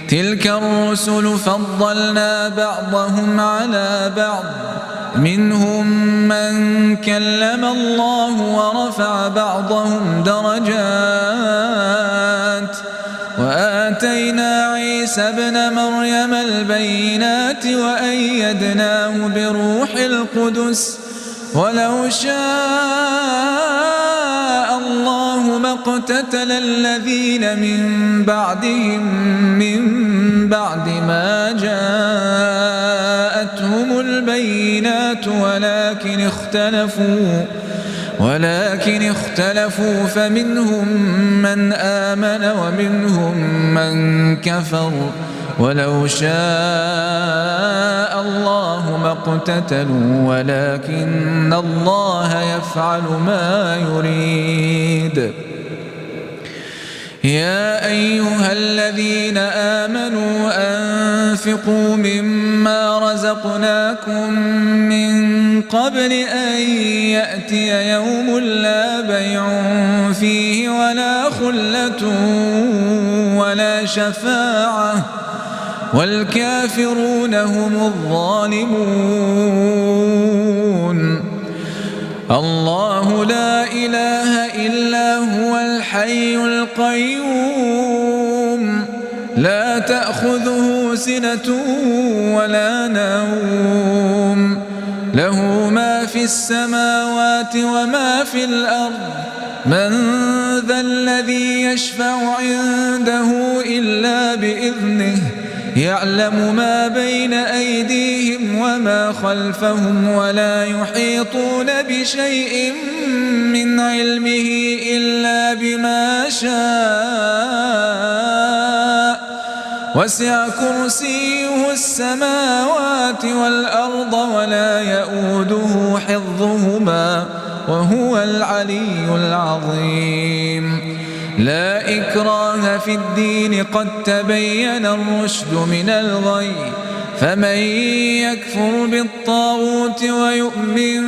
تلك الرسل فضلنا بعضهم على بعض منهم من كلم الله ورفع بعضهم درجات وآتينا عيسى ابن مريم البينات وأيدناه بروح القدس ولو شاء الله ما اقتتل الذين من بعدهم من بعد ما جاءتهم البينات ولكن اختلفوا فمنهم من آمن ومنهم من كفر ولو شاء الله ما اقتتلوا ولكن الله يفعل ما يريد. يا أيها الذين آمنوا أنفقوا مما رزقناكم من قبل أن يأتي يوم لا بيع فيه ولا خلة ولا شفاعة والكافرون هم الظالمون. الله لا إله إلا هو الحي القيوم لا تأخذه سنة ولا نوم له ما في السماوات وما في الأرض من ذا الذي يشفع عنده إلا بإذنه يعلم ما بين أيديهم وما خلفهم ولا يحيطون بشيء من علمه إلا بما شاء وسع كرسيه السماوات والأرض ولا يؤوده حفظهما وهو العلي العظيم. لا إكراه في الدين قد تبين الرشد من الغي فمن يكفر بالطاغوت ويؤمن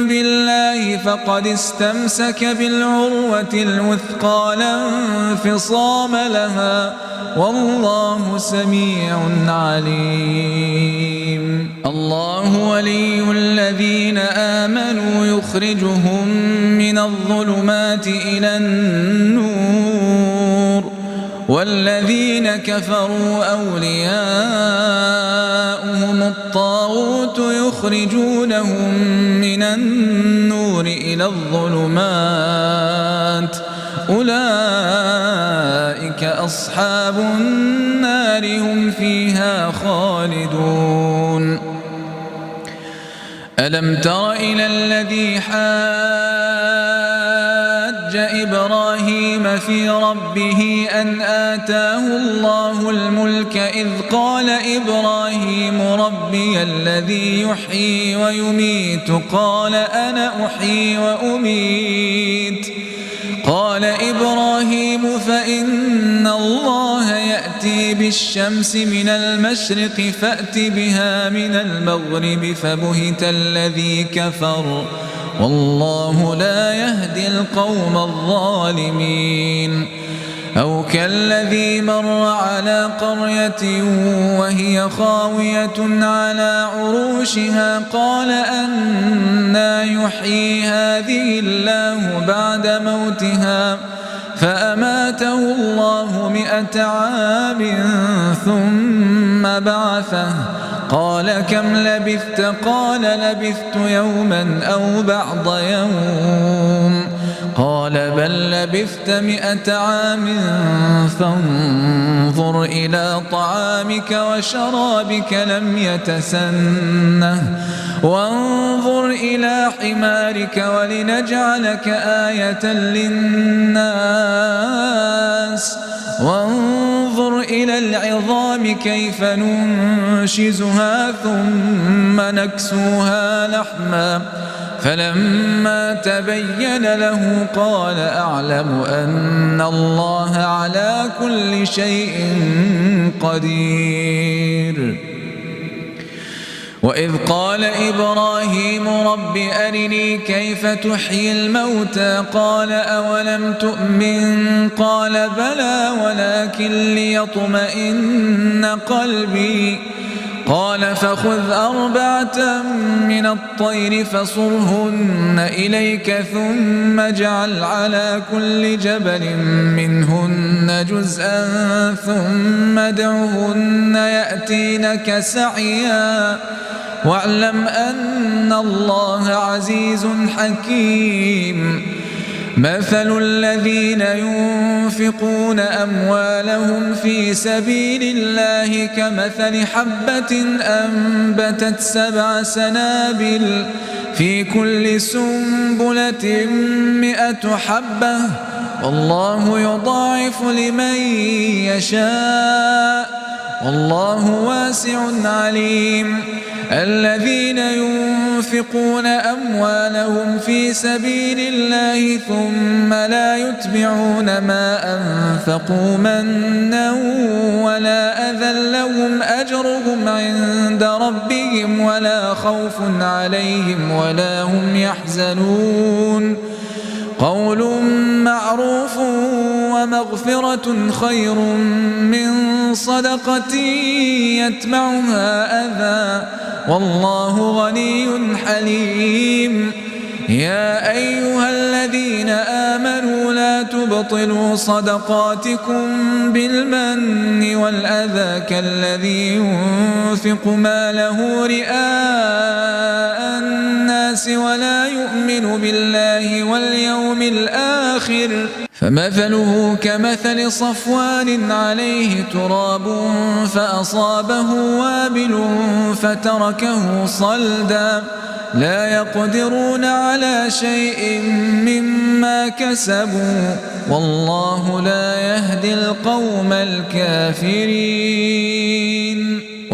بالله فقد استمسك بالعروة الوثقى لا انفصام لها والله سميع عليم. الله ولي الذين آمنوا يخرجهم من الظلمات إلى النور والذين كفروا أولياؤهم الطاغوت يخرجونهم من النور إلى الظلمات أولئك أصحاب النار هم فيها خالدون. ألم تر إلى الذي حاج إبراهيم في ربه أن آتاه الله الملك إذ قال إبراهيم ربي الذي يحيي ويميت قال أنا أحيي وأميت قال إبراهيم فإن الله يأتي بالشمس من المشرق فأت بها من المغرب فبهت الذي كفر والله لا يهدي القوم الظالمين. أو كالذي مر على قرية وهي خاوية على عروشها قال أنى يحيي هذه الله بعد موتها فأماته الله 100 عام ثم بعثه قال كم لبثت قال لبثت يوما أو بعض يوم قال بل لبثت 100 عام فانظر إلى طعامك وشرابك لم يتسنه وانظر إلى حمارك ولنجعلك آية للناس وانظر إلى العظام كيف ننشزها ثم نكسوها لحما فلما تبين له قال أعلم أن الله على كل شيء قدير. وإذ قال إبراهيم رب أرني كيف تحيي الموتى قال أولم تؤمن قال بلى ولكن ليطمئن قلبي قال فخذ 4 من الطير فصرهن إليك ثم اجعل على كل جبل منهن جزءا ثم ادعهن يأتينك سعيا واعلم أن الله عزيز حكيم مثل الذين ينفقون أموالهم في سبيل الله كمثل حبة أنبتت 7 سنابل في كل سنبلة 100 حبة والله يضاعف لمن يشاء والله واسع عليم الذين ينفقون أموالهم في سبيل الله ثم لا يتبعون ما أنفقوا منا ولا أذى لهم أجرهم عند ربهم ولا خوف عليهم ولا هم يحزنون قول معروف ومغفرة خير من صدقة يتبعها أذى والله غني حليم يا أيها الذين آمنوا لا تبطلوا صدقاتكم بالمن والأذى كالذي ينفق ماله رئاء الناس ولا يؤمن بالله واليوم الآخر فمثله كمثل صفوان عليه تراب فأصابه وابل فتركه صلدا لا يقدرون على شيء مما كسبوا والله لا يهدي القوم الكافرين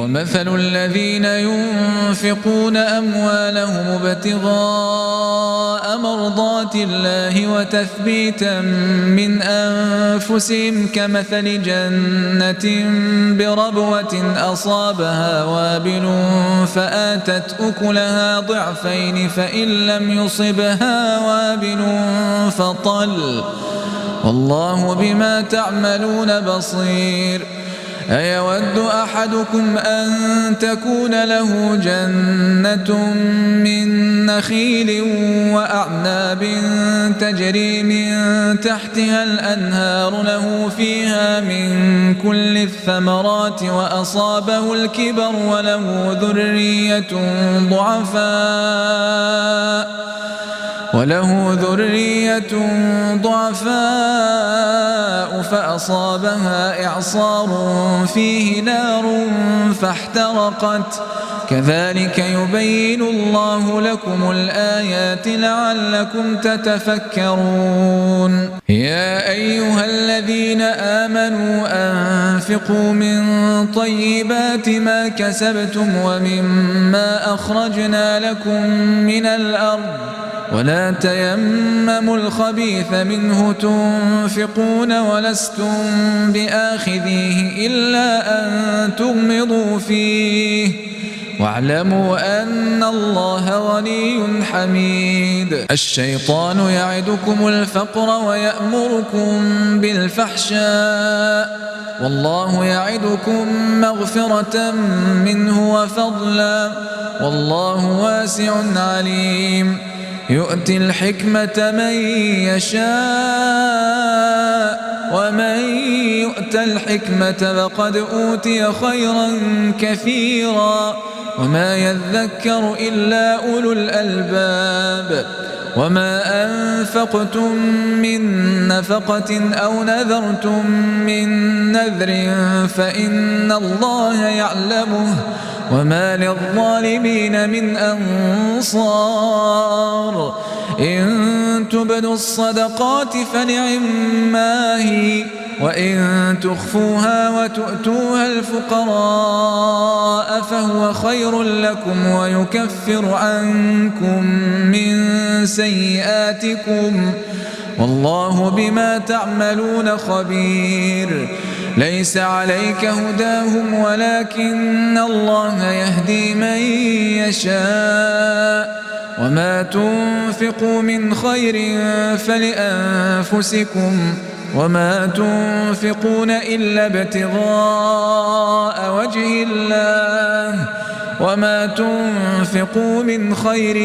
ومثل الذين ينفقون أموالهم ابتغاء مرضات الله وتثبيتا من أنفسهم كمثل جنة بربوة أصابها وابل فآتت أكلها ضعفين فإن لم يصبها وابل فطل والله بما تعملون بصير أيود أحدكم أن تكون له جنة من نخيل وأعناب تجري من تحتها الأنهار له فيها من كل الثمرات وأصابه الكبر وله ذرية ضعفاء فأصابها إعصار فيه نار فاحترقت كذلك يبين الله لكم الآيات لعلكم تتفكرون يا أيها الذين آمنوا أنفقوا من طيبات ما كسبتم ومما أخرجنا لكم من الأرض ولا تيمموا الخبيث منه تنفقون ولستم بآخذيه إلا أن تغمضوا فيه واعلموا أن الله غني حميد الشيطان يعدكم الفقر ويأمركم بالفحشاء والله يعدكم مغفرة منه وفضلا والله واسع عليم يؤتي الحكمة من يشاء ومن يؤت الحكمة فقد أوتي خيرا كثيرا وما يذكر إلا أولو الألباب وما أنفقتم من نفقة أو نذرتم من نذر فإن الله يعلمه وما للظالمين من أنصار إن تبدوا الصدقات فنعما هي وإن تخفوها وتؤتوها الفقراء فهو خير لكم ويكفر عنكم من سيئاتكم والله بما تعملون خبير ليس عليك هداهم ولكن الله يهدي من يشاء وما تنفقوا من خير فلأنفسكم وما تنفقون إلا ابتغاء وجه الله وما تنفقوا من خير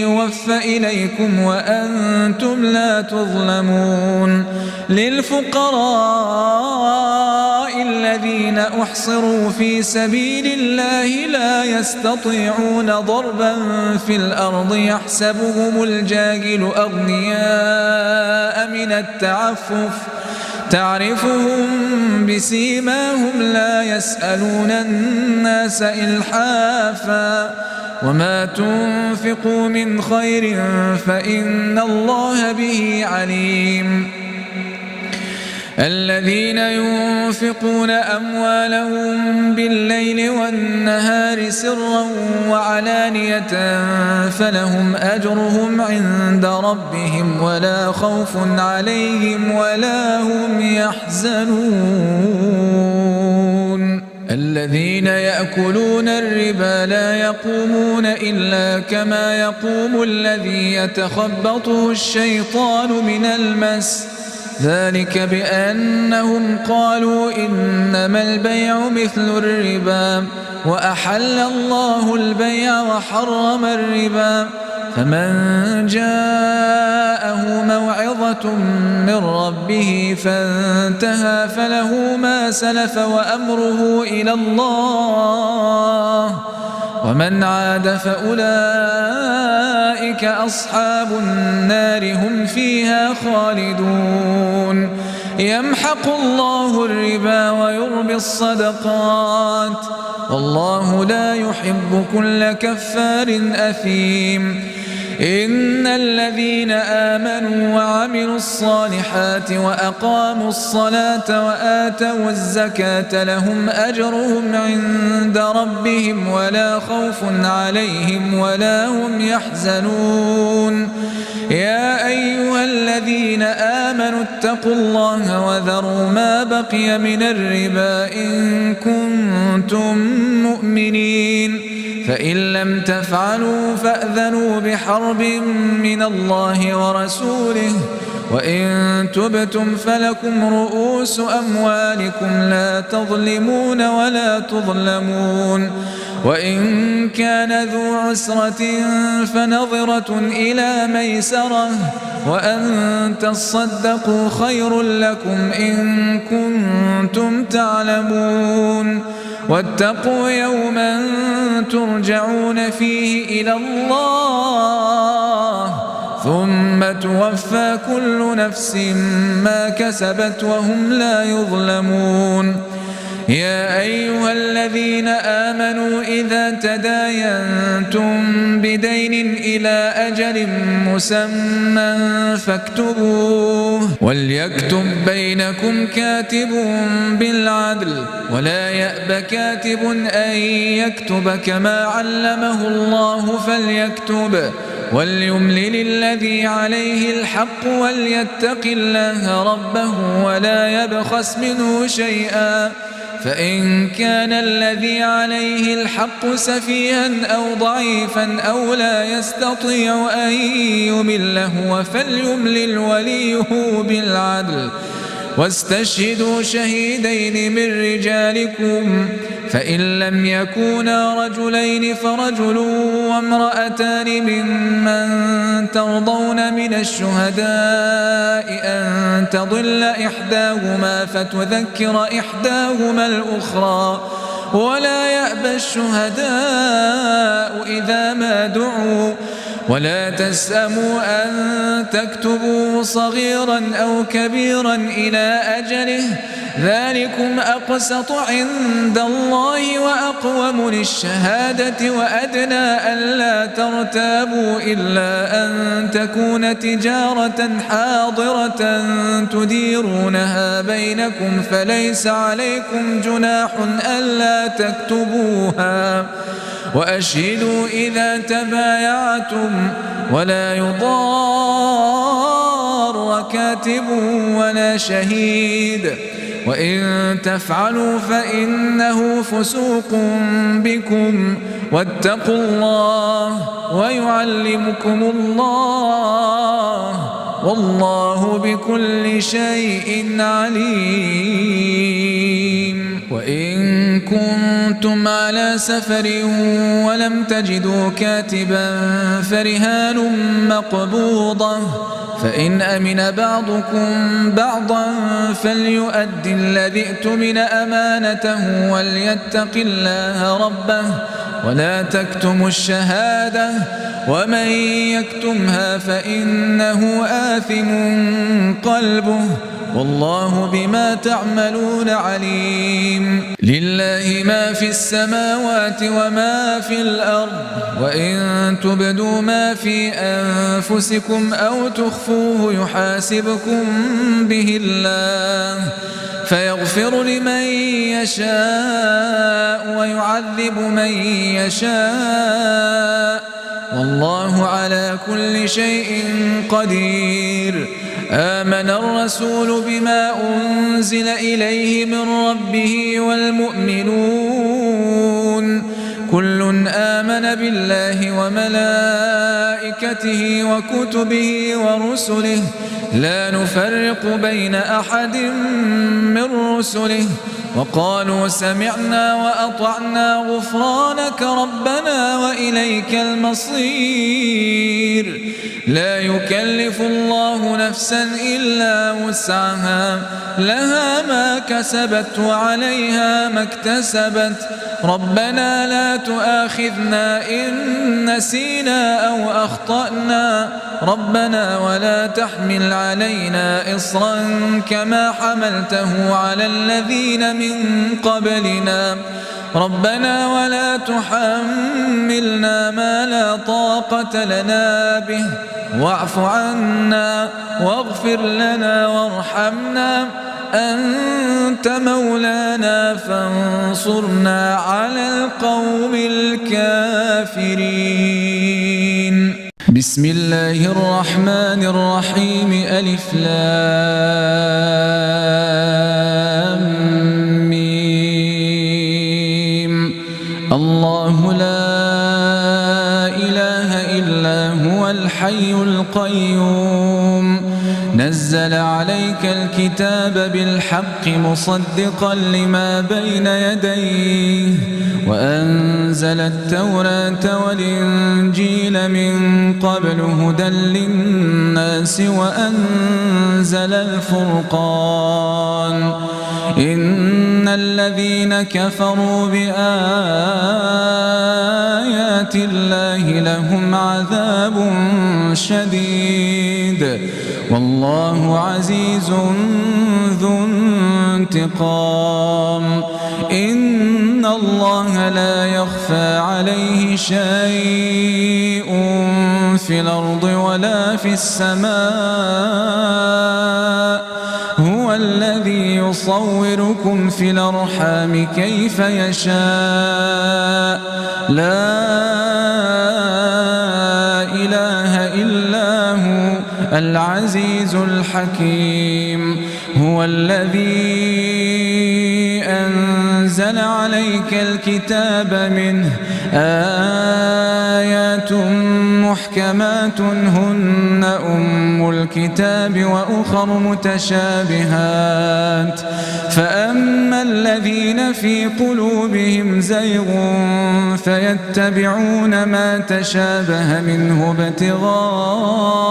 يوفى إليكم وأنتم لا تظلمون للفقراء الذين أحصروا في سبيل الله لا يستطيعون ضربا في الأرض يحسبهم الجاهل أغنياء من التعفف تعرفهم بسيماهم لا يسألون الناس إلحافا وما تنفقوا من خير فإن الله به عليم الذين ينفقون أموالهم بالليل والنهار سرا وعلانية فلهم أجرهم عند ربهم ولا خوف عليهم ولا هم يحزنون الذين يأكلون الربا لا يقومون إلا كما يقوم الذي يتخبطه الشيطان من المس ذلك بأنهم قالوا إنما البيع مثل الربا وأحل الله البيع وحرم الربا فمن جاءه موعظة من ربه فانتهى فله ما سلف وأمره إلى الله ومن عاد فأولئك أصحاب النار هم فيها خالدون يمحق الله الربا ويربي الصدقات والله لا يحب كل كفار أثيم إن الذين آمنوا وعملوا الصالحات وأقاموا الصلاة وآتوا الزكاة لهم أجرهم عند ربهم ولا خوف عليهم ولا هم يحزنون يا أيها الذين آمنوا اتقوا الله وذروا ما بقي من الربا إن كنتم مؤمنين فإن لم تفعلوا فأذنوا بحرب من الله ورسوله وإن تبتم فلكم رؤوس أموالكم لا تظلمون ولا تظلمون وإن كان ذو عسرة فنظرة إلى ميسرة وأن تصدقوا خير لكم إن كنتم تعلمون واتقوا يوما ترجعون فيه إلى الله ثم توفى كل نفس ما كسبت وهم لا يظلمون يا أيها الذين آمنوا إذا تداينتم بدين إلى أجل مسمى فاكتبوه وليكتب بينكم كاتب بالعدل ولا يأب كاتب أن يكتب كما علمه الله فليكتب وليملل الذي عليه الحق وليتق الله ربه ولا يبخس منه شيئا فإن كان الذي عليه الحق سفيها أو ضعيفا أو لا يستطيع أن يمل هو فليملل وليه بالعدل واستشهدوا شهيدين من رجالكم فإن لم يكونا رجلين فرجل وامرأتان ممن ترضون من الشهداء أن تضل إحداهما فتذكر إحداهما الأخرى ولا يأبى الشهداء إذا ما دعوا ولا تسأموا أن تكتبوه صغيرا أو كبيرا إلى أجله ذلكم أقسط عند الله وأقوم للشهادة وأدنى ألا ترتابوا إلا أن تكون تجارة حاضرة تديرونها بينكم فليس عليكم جناح ألا تكتبوها وأشهدوا إذا تبايعتم ولا يضار كاتب ولا شهيد وإن تفعلوا فإنه فسوق بكم واتقوا الله ويعلمكم الله والله بكل شيء عليم. وإن كنتم على سفر ولم تجدوا كاتبا فرهان مقبوضة، فإن أمن بعضكم بعضا فليؤد الذي اؤتمن أمانته وليتق الله ربه ولا تكتموا الشهادة ومن يكتمها فإنه آثم قلبه والله بما تعملون عليم. لله ما في السماوات وما في الأرض، وإن تبدوا ما في أنفسكم أو تخفوه يحاسبكم به الله فيغفر لمن يشاء ويعذب من يشاء والله على كل شيء قدير. آمن الرسول بما أنزل إليه من ربه والمؤمنون كل آمن بالله وملائكته وكتبه ورسله لا نفرق بين أحد من رسله وقالوا سمعنا وأطعنا غفرانك ربنا وإليك المصير. لا يكلف الله نفسا إلا وسعها لها ما كسبت وعليها ما اكتسبت ربنا لا تؤاخذنا إن نسينا أو أخطأنا ربنا ولا تحمل علينا إصرا كما حملته على الذين من قبلنا ربنا ولا تحملنا ما لا طاقة لنا به واعف عنا واغفر لنا وارحمنا أنت مولانا فانصرنا على القوم الكافرين. بسم الله الرحمن الرحيم ألف لام ميم الله لا إله إلا هو الحي القيوم نزل عليك الكتاب بالحق مصدقا لما بين يديه وأنزل التوراة والإنجيل من قبل هدى للناس وأنزل الفرقان إن الذين كفروا بآيات الله لهم عذاب شديد والله عزيز ذو انتقام. إن الله لا يخفى عليه شيء في الأرض ولا في السماء هو الذي يصوركم في الأرحام كيف يشاء لا إله إلا هو العزيز الحكيم. هو الذي أنزل عليك الكتاب منه آيات محكمات هن أم الكتاب وأخر متشابهات فأما الذين في قلوبهم زيغ فيتبعون ما تشابه منه ابتغاء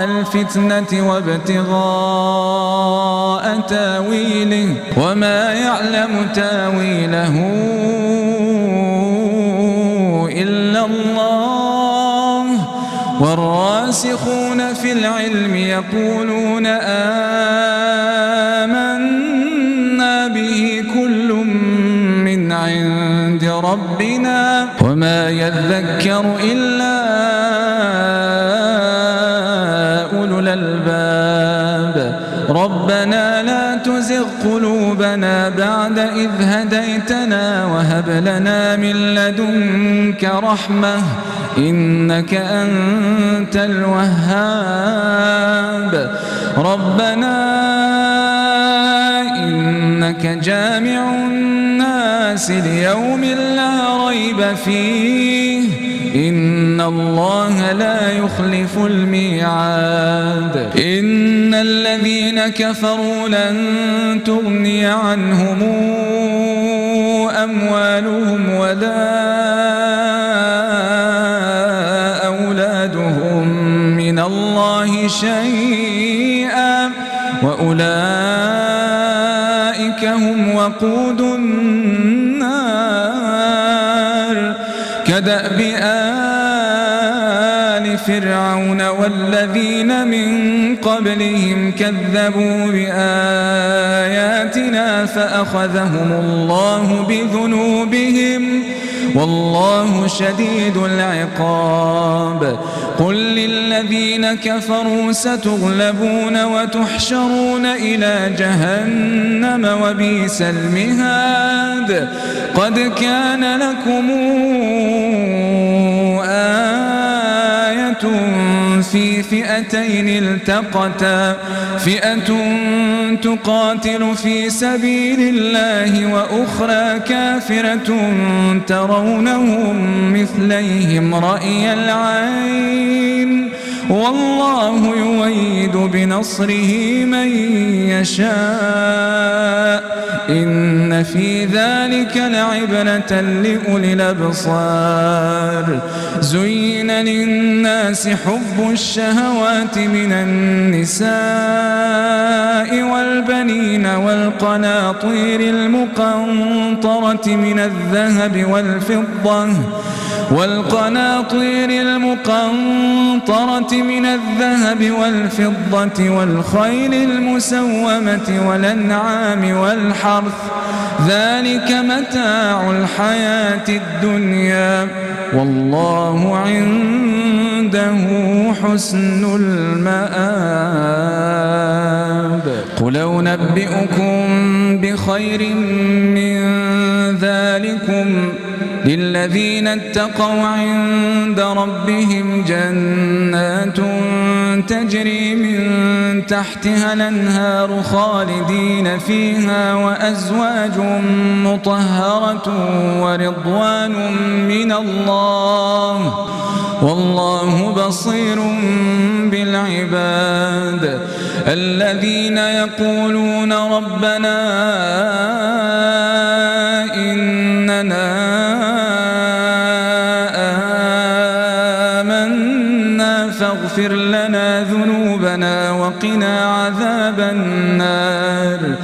الفتنة وابتغاء تاويله وما يعلم تاويله إلا الله والراسخون في العلم يقولون آمنا به كل من عند ربنا وما يذكر إلا أولو الألباب. ربنا لا تزغ قلوبنا بعد إذ هديتنا وهب لنا من لدنك رحمة إنك أنت الوهاب. ربنا إنك جامع الناس ليوم لا ريب فيه إن الله لا يخلف الميعاد إن الذين كفروا لن تغني عنهم أموالهم ولا أولادهم من الله شيئا وأولئك هم وقود النار كدأب آل فرعون والذين من قبلهم كذبوا بآياتنا فأخذهم الله بذنوبهم والله شديد العقاب قل للذين كفروا ستغلبون وتحشرون إلى جهنم وبئس المهاد قد كان لكم آية في فئتين التقتا فئة تقاتل في سبيل الله وأخرى كافرة ترونهم مثليهم رأي العين والله يؤيد بنصره من يشاء إن في ذلك لعبرة لأولي الأبصار زين للناس حب الشهوات من النساء والبنين والقناطير المقنطرة من الذهب والفضة والخيل المسومة والأنعام والحرث ذلك متاع الحياة الدنيا والله عنده حسن المآب قل أنبئكم بخير من ذلكم للذين اتقوا عند ربهم جنات تجري من تحتها الأنهار خالدين فيها وأزواج مطهرة ورضوان من الله والله بصير بالعباد الذين يقولون ربنا إننا آمنا فاغفر لنا ذنوبنا وقنا عذاب النار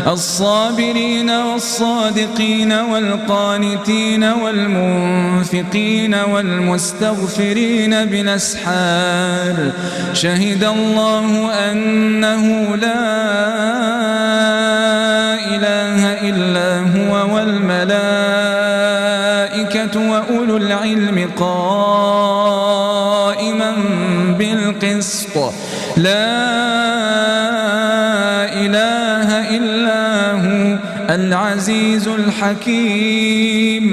الصابرين والصادقين والقانتين والمنفقين والمستغفرين بالأسحار شهد الله أنه لا إله إلا هو والملائكة وأولو العلم قائما بالقسط لا إله إلا هو العزيز الحكيم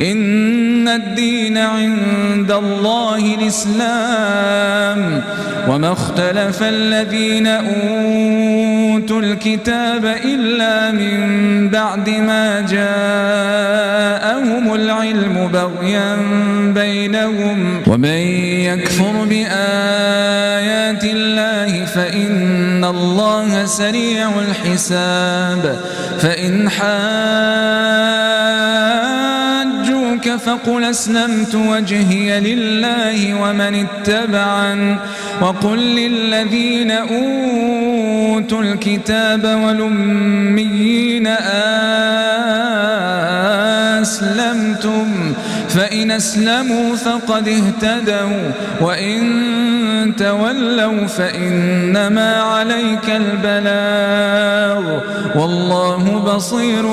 إن الدين عند الله الإسلام وما اختلف الذين أوتوا الكتاب إلا من بعد ما جاءهم العلم بغيا بينهم ومن يكفر بآيات الله فإن الله سريع الحساب فإن حاجوك فقل أسلمت وجهي لله ومن اتبعن وقل للذين أوتوا الكتاب والأميين أسلمتم فإن أسلموا فقد اهتدوا وإن تولوا فإنما عليك البلاغ والله بصير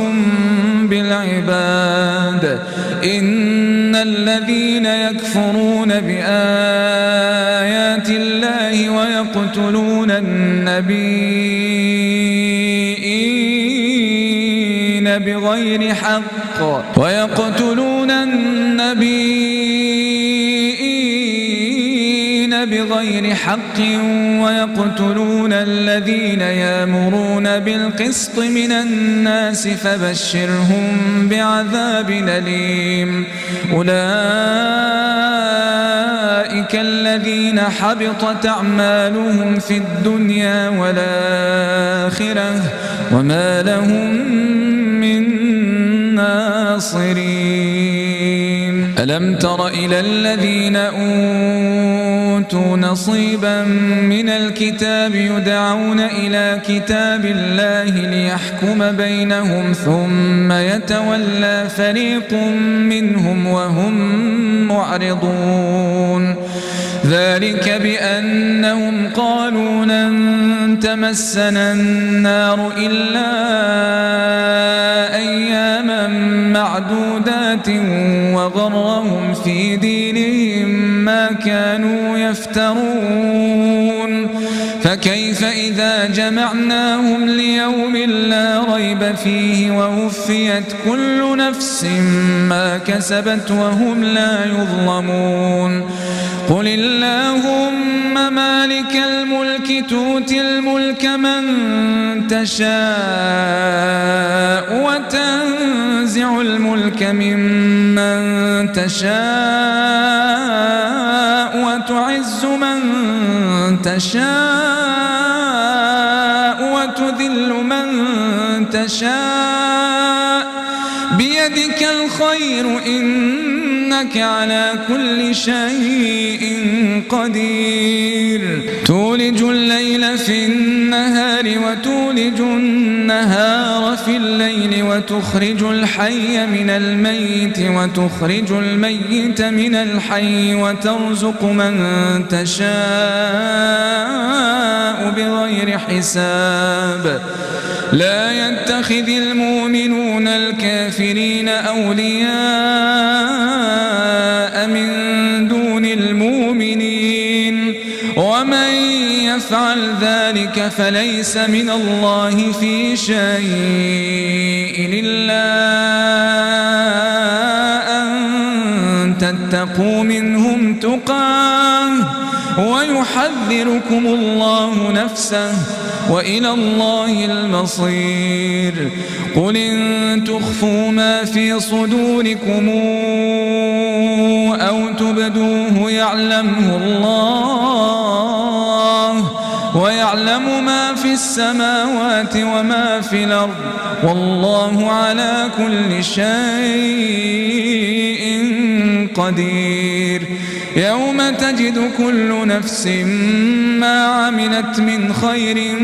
بالعباد إن الذين يكفرون بآيات الله ويقتلون النبيين بغير حق بغير حق ويقتلون الذين يأمرون بالقسط من الناس فبشرهم بعذاب أليم. أولئك الذين حبطت أعمالهم في الدنيا والآخرة وما لهم من ناصرين. ألم تر إلى الذين أوتوا نصيبا من الكتاب يدعون إلى كتاب الله ليحكم بينهم ثم يتولى فريق منهم وهم معرضون. ذلك بأنهم قالوا لن تمسنا النار إلا أياما معدودات وغرهم في دينهم ما كانوا يفترون. فكيف إذا جمعناهم ليوم لا ريب فيه ووفيت كل نفس ما كسبت وهم لا يظلمون. قل اللهم مالك الملك تؤتي الملك من تشاء وتنزع الملك ممن تشاء وتعز من تشاء وتذل من تشاء بيدك الخير إنك على كل شيء قدير. تولج الليل في النهار وتولج النهار في الليل وتخرج الحي من الميت وتخرج الميت من الحي وترزق من تشاء بغير حساب. لا يتخذ المؤمنون الكافرين أولياء من دون المؤمنين ومن يفعل ذلك فليس من الله في شيء إلا أن تتقوا منهم تقاه ويحذركم الله نفسه وإلى الله المصير. قل إن تخفوا ما في صدوركم أو تبدوه يعلمه الله ويعلم ما في السماوات وما في الأرض والله على كل شيء قدير. يوم تجد كل نفس ما عملت من خير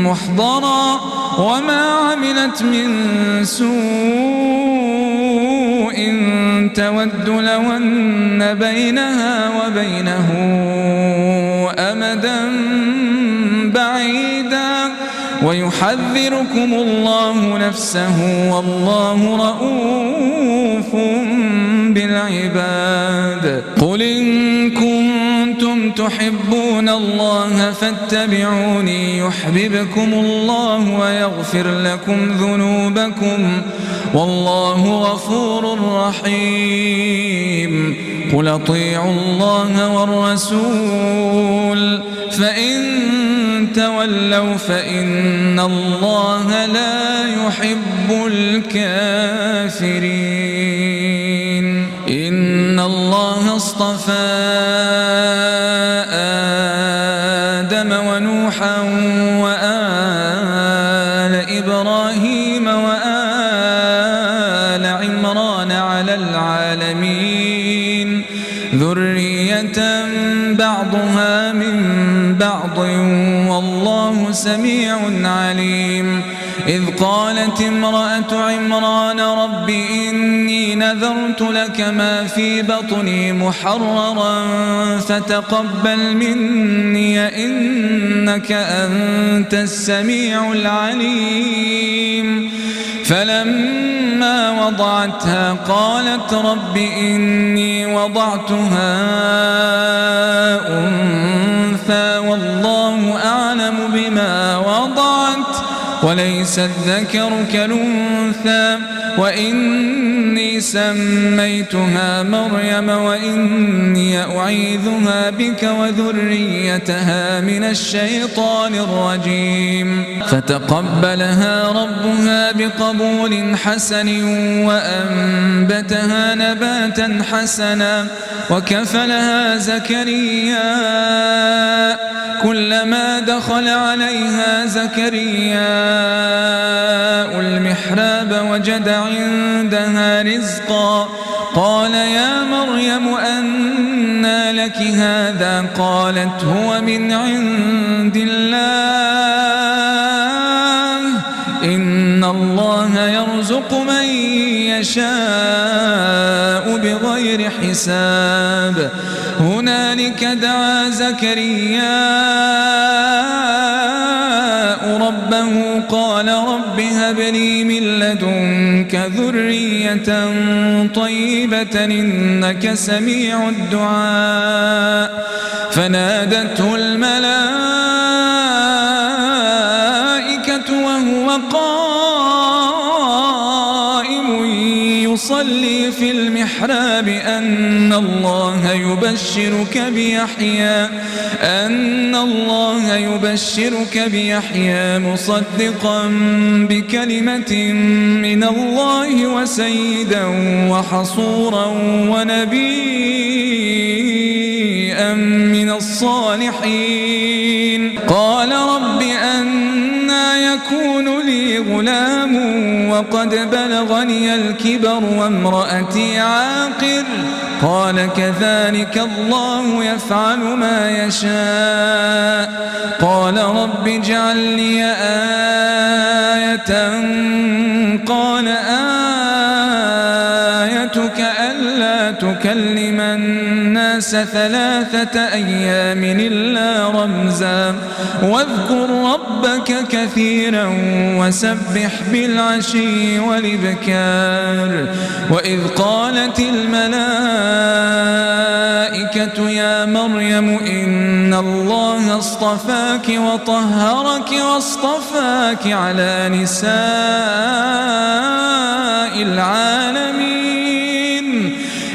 محضرا وما عملت من سوء تود لو أن بينها وبينه أمدا بعيدا ويحذركم الله نفسه والله رؤوف بالعباد. قل إن كنتم تحبون الله فاتبعوني يحببكم الله ويغفر لكم ذنوبكم والله غفور رحيم. قل أطيعوا الله والرسول فإن تولوا فإن الله لا يحب الكافرين. إن الله اصطفى آدم ونوحا وآل إبراهيم وآل عمران على العالمين ذرية بعضها من بعض والله سميع عليم. إذ قالت امرأة عمران رب إني نذرت لك ما في بطني محررا فتقبل مني إنك أنت السميع العليم. فلما وضعتها قالت رب إني وضعتها أنثى والله أعلم بما وضعت وليس الذكر كالأنثى وإني سميتها مريم وإني أعيذها بك وذريتها من الشيطان الرجيم فتقبلها ربها بقبول حسن وأنبتها نباتا حسنا وكفلها زكريا كلما دخل عليها زكريا المحراب وجد عندها رزقا قال يا مريم أنى لك هذا قالت هو من عند الله إن الله يرزق من يشاء بغير حساب هنالك دعا زكريا ربه قال رب هب لي من لدنك ذرية طيبة إنك سميع الدعاء فنادته الملائكة وهو قائم يصلي في المحراب أن الله يبشرك بيحيى مصدقا بكلمة من الله وسيدا وحصورا ونبيا من الصالحين قال رب أنى يكون لي غلام وقد بلغني الكبر وامرأتي عاقر قال كذلك الله يفعل ما يشاء قال رب اجعل لي آية قال آيتك ألا تكلم الناس 3 أيام إلا رمزا واذكر ربك كثيرا وسبح بالعشي والإبكار وإذ قالت الملائكة يا مريم إن الله اصطفاك وطهرك واصطفاك على نساء العالمين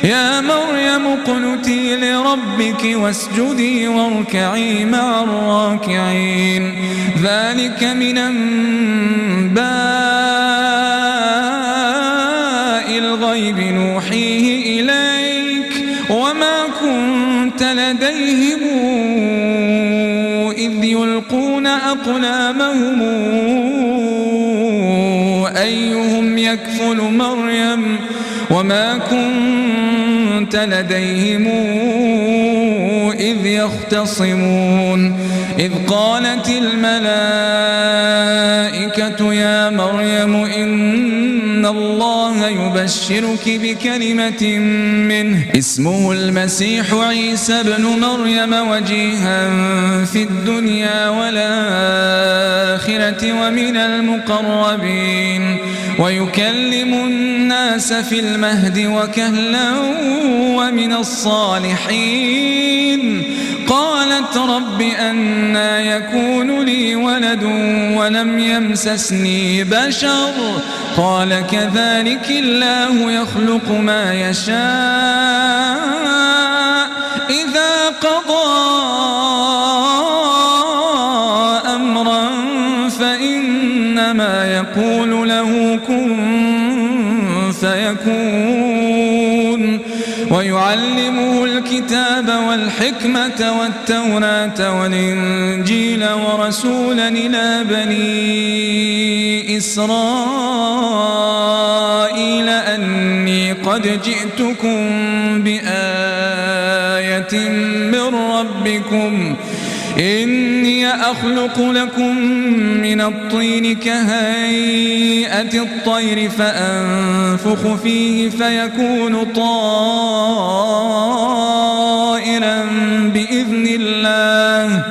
يا مريم اقنتي لربك واسجدي واركعي مع الراكعين ذلك من أنباء الغيب نوحيه إليك وما كنت لديهم إذ يلقون أقلامهم أيهم يكفل مريم وما كنت لديهم إذ يختصمون إذ قالت الملائكة يا مريم إن الله يبشرك بكلمة منه اسمه المسيح عيسى بن مريم وجيها في الدنيا والآخرة ومن المقربين ويكلم الناس في المهد وكهلا ومن الصالحين قالت رب أنى يكون لي ولد ولم يمسسني بشر قال كذلك الله يخلق ما يشاء إذا قضى أمرا فإنما يقول له كن فيكون ويعلمه الكتاب والحكمة والتوراة والإنجيل ورسولا إلى بني إسرائيل أني قد جئتكم بآية من ربكم إني أخلق لكم من الطين كهيئة الطير فأنفخ فيه فيكون طائرا بإذن الله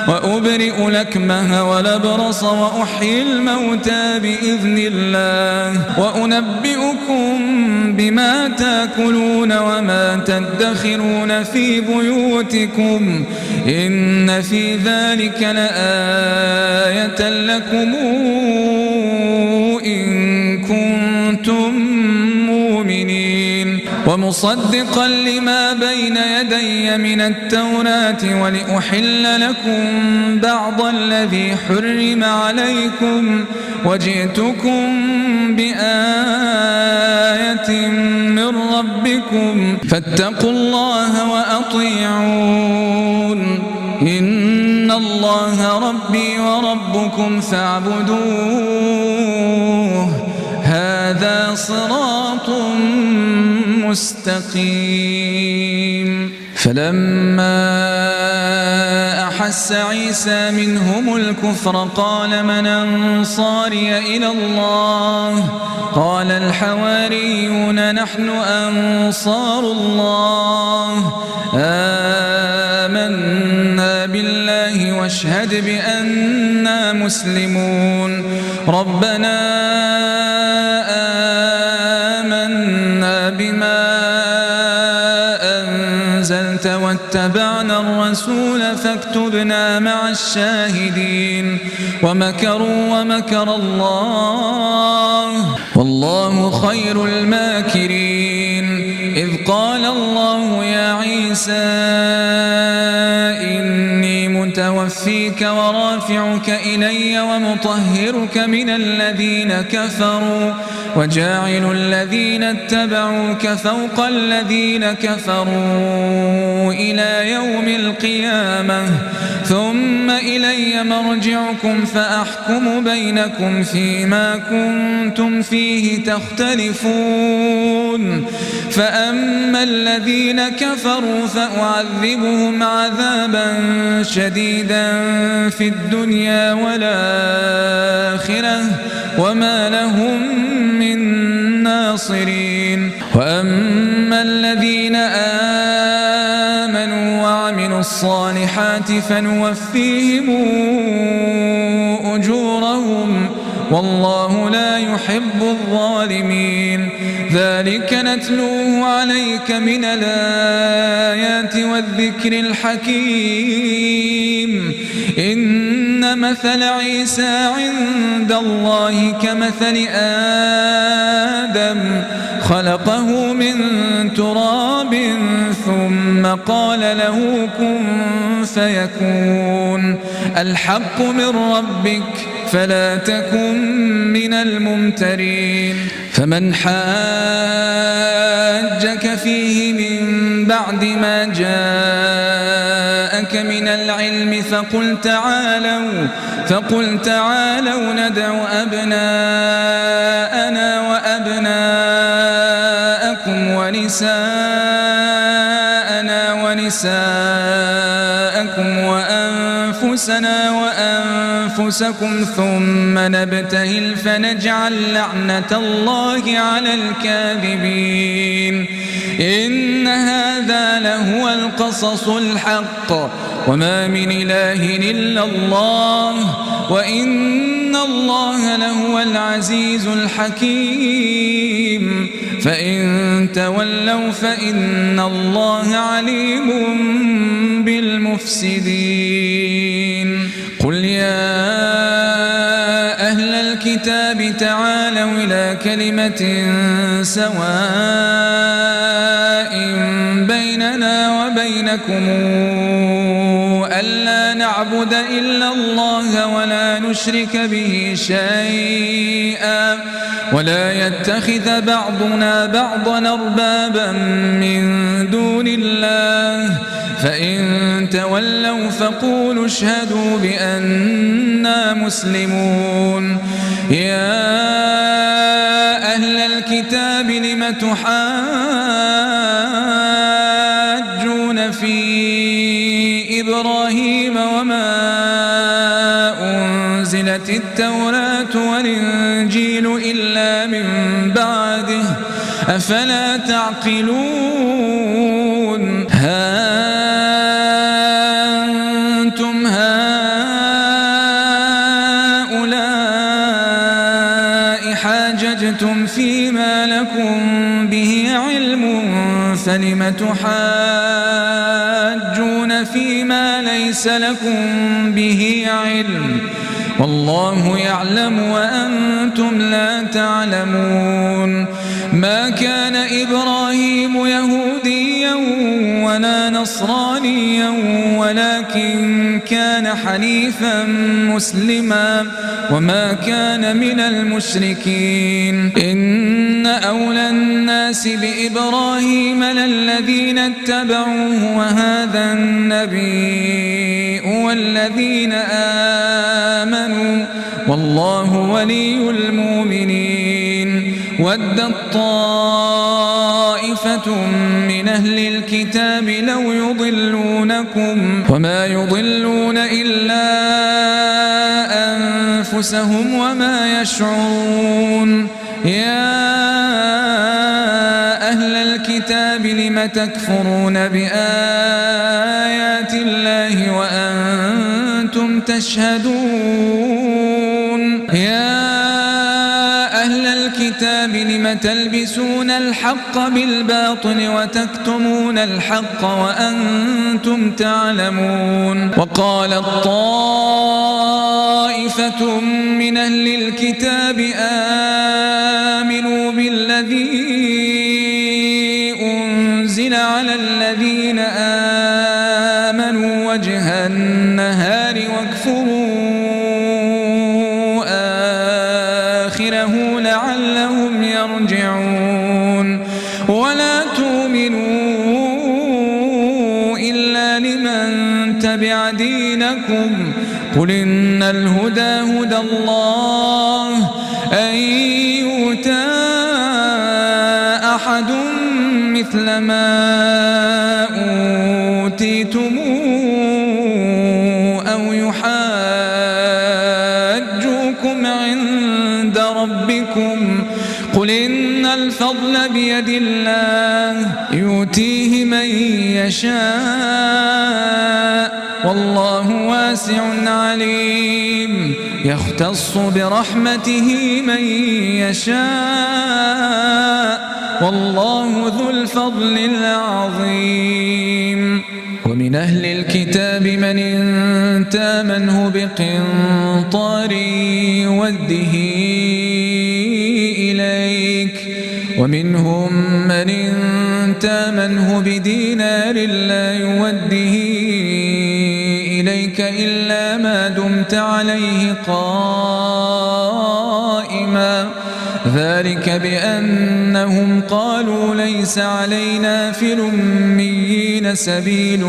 وأبرئ الأكمه والأبرص وأحيي الموتى بإذن الله وأنبئكم بما تأكلون وما تدخرون في بيوتكم إن في ذلك لآية لكم إن كنتم كنتم مؤمنين ومصدقا لما بين يدي من التوراة ولأحل لكم بعض الذي حرم عليكم وجئتكم بآية من ربكم فاتقوا الله وأطيعون إن الله ربي وربكم فاعبدوه هذا صراط مستقيم. فلما أحس عيسى منهم الكفر قال من أنصاري إلى الله قال الحواريون نحن أنصار الله آمنا بالله واشهد بأننا مسلمون ربنا آمنا بما أنزلت واتبعنا الرسول فاكتبنا مع الشاهدين ومكروا ومكر الله والله خير الماكرين. إذ قال الله يا عيسى إني متوفيك ورافعك إلي ومطهرك من الذين كفروا وجاعل الذين اتبعوك فوق الذين كفروا إلى يوم القيامة ثم إلي مرجعكم فأحكم بينكم فيما كنتم فيه تختلفون فأما الذين كفروا فأعذبهم عذابا شديدا في الدنيا والآخرة وما لهم من ناصرين وأما الذين آمنوا وعملوا الصالحات فنوفيهم أجورهم والله لا يحب الظالمين. ذلك نتلوه عليك من الآيات والذكر الحكيم. إن مثل عيسى عند الله كمثل آدم خلقه من تراب ثم قال له كن فيكون الحق من ربك فلا تكن من الممترين. فمن حاجك فيه من بعد ما جاءك من العلم فقل تعالوا ندع أبناءنا وأبناءكم ونساءنا ونساءكم وأنفسنا وأنفسكم ثم نبتهل فنجعل لعنة الله على الكاذبين. إن هذا لهو القصص الحق وما من إله إلا الله وإن الله لهو العزيز الحكيم. فإن تولوا فإن الله عليم بالمفسدين. قل يا أهل الكتاب تعالوا إلى كلمة سواء بيننا وبينكم ألا نعبد إلا الله ولا نشرك به شيئا ولا يتخذ بعضنا بعضا أربابا من دون الله فإن تولوا فقولوا اشهدوا بأننا مسلمون. يا أهل الكتاب لم تحاجون في إبراهيم وما أنزلت التوراة والإنجيل إلا من بعده أفلا تعقلون. أنتم هؤلاء حاججتم فيما لكم به علم فلم تحاجون فيما ليس لكم به علم والله يعلم وأنتم لا تعلمون ما كان إبراهيم يهوديا ولا نصرانيا ولكن كان حنيفا مسلما وما كان من المشركين إن أولى الناس بإبراهيم للذين اتبعوه وهذا النبي والذين آمنوا والله ولي المؤمنين ودت طائفة من أهل الكتاب لو يضلونكم وما يضلون إلا أنفسهم وما يشعرون يا أهل الكتاب لم تكفرون بآيات الله وأنتم تشهدون يا أهل الكتاب لم تلبسون الحق بالباطل وتكتمون الحق وأنتم تعلمون وقالت طائفة من أهل الكتاب آمنوا بالذي أنزل على الذين آمنوا وجه النهار واكفروا آخره لعلهم يرجعون ولا تؤمنوا إلا لمن تبع دينكم قل إن الهدى هدى الله أن يؤتى أحد مثل ما أوتيتم أو يحاجوكم عند ربكم قل إن الفضل بيد الله يؤتيه من يشاء والله واسع عليم يختص برحمته من يشاء والله ذو الفضل العظيم ومن أهل الكتاب من إن تامنه بقنطار يوده إليك ومنهم من إن تامنه بدينار لا يوده إليك إلا ما دمت عليه قائما ذلك بأنهم قالوا ليس علينا في الأميين سبيل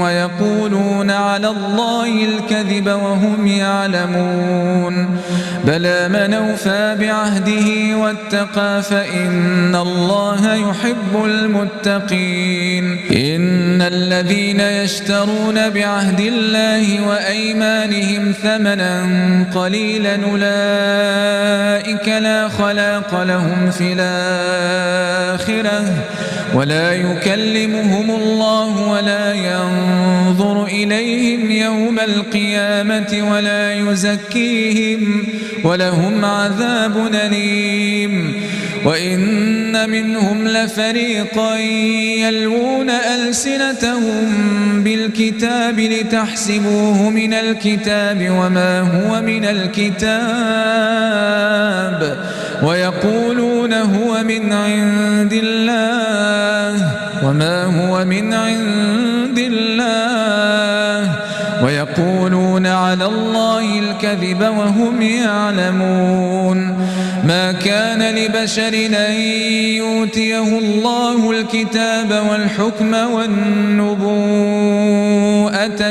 ويقولون على الله الكذب وهم يعلمون بلى من أوفى بعهده واتقى فإن الله يحب المتقين إن الذين يشترون بعهد الله وأيمانهم ثمنا قليلا أولئك لا خلاق لهم في الآخرة ولا يكلمهم الله ولا ينظر إليهم يوم القيامة ولا يزكيهم ولهم عذاب أليم وإن منهم لفريقا يلوون ألسنتهم بالكتاب لتحسبوه من الكتاب وما هو من الكتاب ويقولون هو من عند الله وما هو من عند الله ويقولون على الله الكذب وهم يعلمون ما كان لبشر أن يؤتيه الله الكتاب والحكم والنبوءة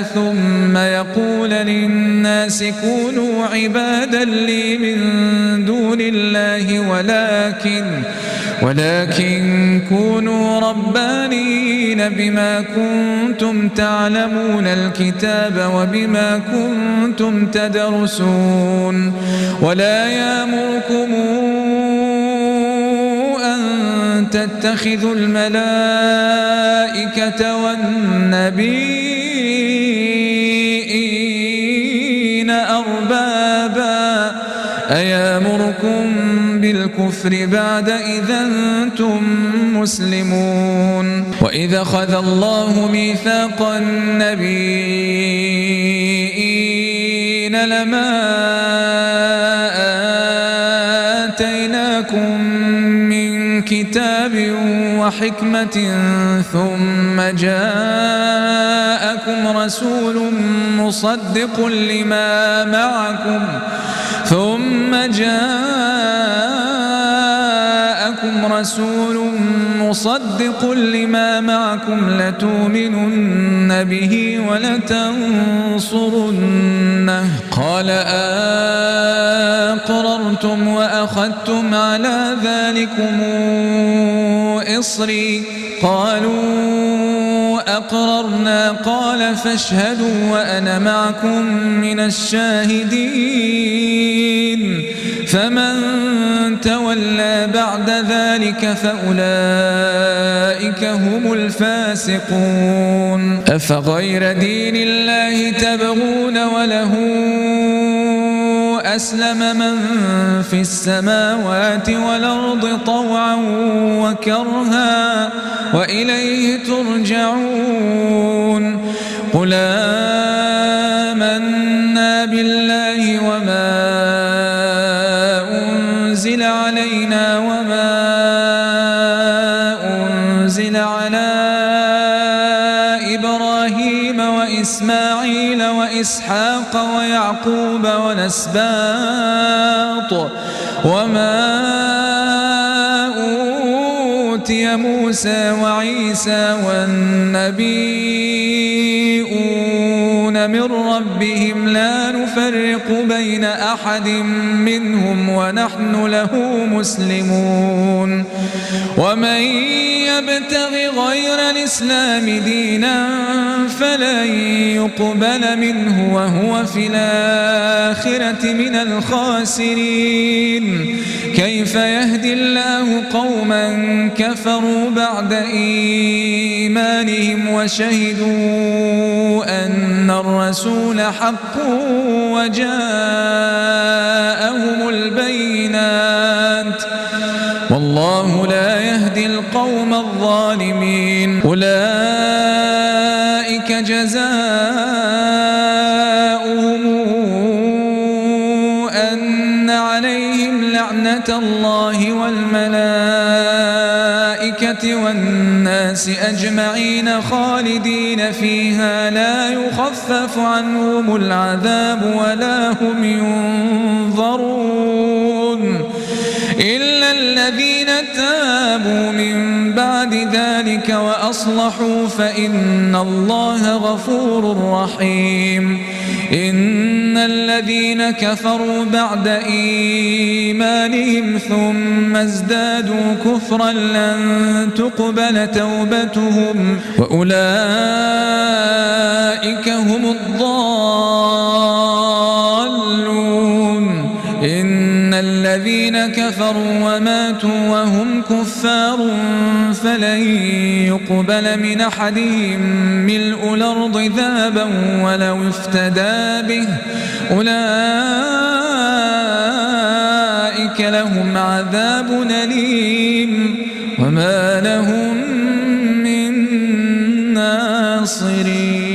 ثم يقول للناس كونوا عبادا لي من دون الله ولكن كونوا ربانيين بما كنتم تعلمون الكتاب وبما كنتم تدرسون ولا يأمركم أن تتخذوا الملائكة والنبيين أربابا أيامركم بالكفر بعد إذا أنتم مسلمون وإذا أخذ الله ميثاق النبيين لما آتيناكم من كتاب وحكمة ثم جاءكم رسول مصدق لما معكم لتؤمنن به ولتنصرنه قال أقررتم وأخذتم على ذلكم إصري قالوا أقررنا قال فاشهدوا وأنا معكم من الشاهدين فمن تولى بعد ذلك فأولئك هم الفاسقون أفغير دين الله تبغون وله أسلم من في السماوات والأرض طوعا وكرها وإليه ترجعون قل آمنا بالله وما أنزل علينا وما أنزل على إبراهيم وإسماعيل وإسحاق ويعقوب والأسباط وما أوتي موسى وعيسى والنبيون من ربهم لا نفرق بين أحد منهم ونحن له مسلمون ومن يبتغ غير الإسلام دينا فلن يقبل منه وهو في الآخرة من الخاسرين كيف يهدي الله قوما كفروا بعد إيمانهم وشهدوا أن الرسول حق وجاءهم البينات والله لا يهدي القوم الظالمين أولئك جزاؤهم أن عليهم لعنة الله والملائكة والناس أجمعين خالدين فيها لا يخفف عنهم العذاب ولا هم ينظرون إلا الذين تابوا من بعد ذلك وأصلحوا فإن الله غفور رحيم إن الذين كفروا بعد إيمانهم ثم ازدادوا كفرا لن تقبل توبتهم وأولئك هم الضالون إن الذين كفروا وماتوا وهم كفار فلن يقبل من أحدهم ملء الأرض ذهبا ولو افتدى به أولئك لهم عذاب أليم وما لهم من ناصرين